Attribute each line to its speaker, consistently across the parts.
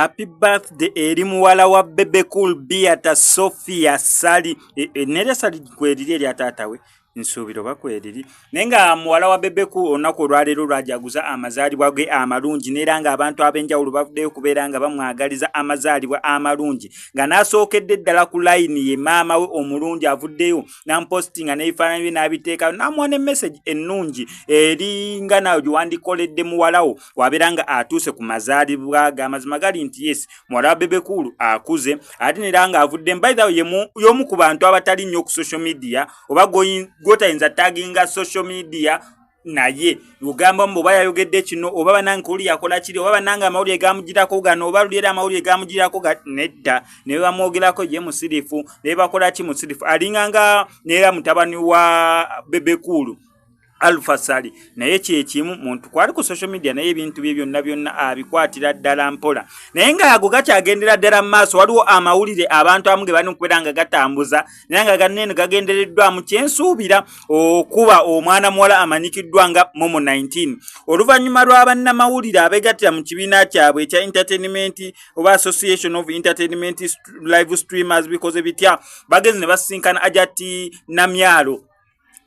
Speaker 1: happy birthday eri muwala wa Bebe Cool Beata Sophia Sali nere Sali kweriri eri atatawe nsuubiro bakweriri nenga muwala wa Bebe Cool onako lwalero lwajaguza amazaalibwa ge amalungi nera nga abantu abenjawulo bavuddeyo kubeera nga bamwagaliza amazaalibwa amalungi nga nasookedde ddala ku line ye maama we omulungi avuddeyo nampostinga n'ebifaananyi bye n'abiteeka namuwa message ennungi eri nga nawe gyewandikoledde muwalawo wabeera nga atuuse ku mazaalibwa ga mazima gali nti yes muwala wa Bebe Cool akuze ate nera nga avudde by the way y'omu ku bantu abatali nnyo ku social media oba gotayinza taginga social media naye ugamba mbo bayayogedde kino oba bananga kuli yakola kiri oba bananga amawulire gamugirako gano oba lulira amawulire gamugirako nedda ne bamwogerako ye musirifu ne bakola ki musirifu alinganga nera mutabani wa Bebe Cool Alpha Sali naye kyekimu muntu kwali ku social media naye ebintu bye byonna abikwatira ddala mpola naye nga ago gakyagendera ddala maaso waliwo amawulire abantu amu ge bali okubeera nga gatambuza naye nga ganene gagendereddwamu kyensuubira okuba omwana muwala amanyikiddwa nga Momo 19 oluvannyuma lwa bannamawulire abeegattira mu kibiina kyabwe ekya entertainment oba Association of Entertainment Live Streamers bikoze bitya bagenzi ne basisinkana Ajati Namyalo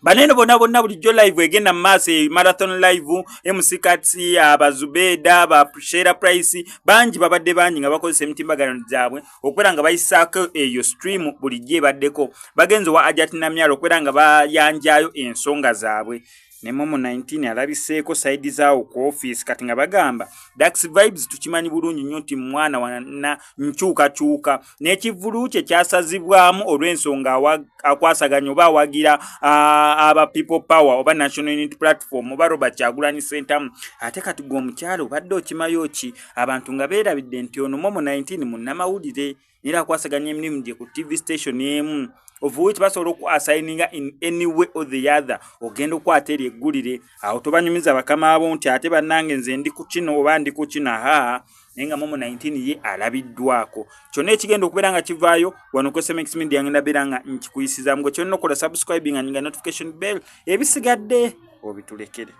Speaker 1: banene bonna bulijjo live egenda maaso marathon live MC Katsi abazubeda ba Shera Price bangi babadde bangi nga bakozesa emitimbagano gyabwe okwera nga bayisaako eyo stream bulijjo ebaddeko bagenzi wa Ajati Namyalo okwera nga bayanjayo ensonga zaabwe ne Momo 19 alabiseeko side zaawo ku office kati nga bagamba Dax Vibes tukimanyi bulungi nnyo nti mwana wana nkyukakyuka n'ekivulu kye kyasazibwamu olw'ensonga akwasaganya oba awagira aba People Power oba National Unity Platform oba Robert Kyagulanyi Ssentamu ate kati gwe omukyalo obadde okimayo ki abantu nga beerabidde nti ono Momo 19 munnamawulire era akwasaganya emirimu gye ku TV station emu of which basobola okuassigninga in any way or the other ogenda okwata eri eggulire awo tobanyumiza bakama abo nti ate bannange nze ndi ku kino oba ndi ku kino nenga Momo 19 ye alabiddwako kyonna ekigenda okubeera nga kivaayo wano ku SMX Media ngenda beera nga nkikuyisizaamu gwe kyonna okola subscribing nga notification bell ebisigadde obitulekere.